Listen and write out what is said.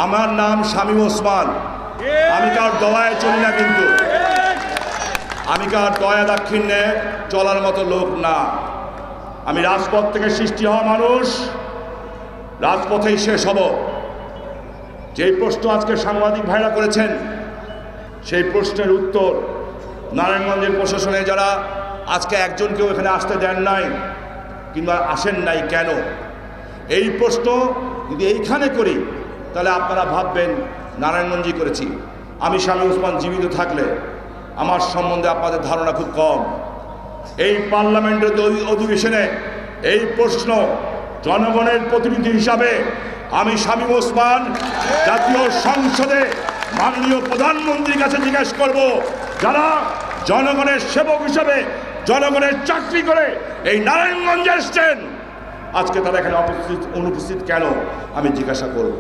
আমার নাম শামীম ওসমান। আমি কার দয়ায় চলি না, কিন্তু আমি কার দয়া দাক্ষিণ্যে চলার মতো লোক না। আমি রাজপথ থেকে সৃষ্টি হওয়া মানুষ, রাজপথেই শেষ হব। যেই প্রশ্ন আজকে সাংবাদিক ভাইরা করেছেন, সেই প্রশ্নের উত্তর নারায়ণগঞ্জের প্রশাসনে যারা আজকে একজনকেও এখানে আসতে দেন নাই কিংবা আসেন নাই কেন, এই প্রশ্ন যদি এইখানে করি তাহলে আপনারা ভাববেন নারায়ণগঞ্জই করেছি। আমি শামীম ওসমান জীবিত থাকলে আমার সম্বন্ধে আপনাদের ধারণা খুব কম। এই পার্লামেন্টের অধিবেশনে এই প্রশ্ন জনগণের প্রতিনিধি হিসাবে আমি শামীম ওসমান জাতীয় সংসদে মাননীয় প্রধানমন্ত্রীর কাছে জিজ্ঞেস করব, যারা জনগণের সেবক হিসাবে জনগণের চাকরি করে এই নারায়ণগঞ্জে এসছেন, আজকে তারা এখানে অনুপস্থিত কেন, আমি জিজ্ঞাসা করব।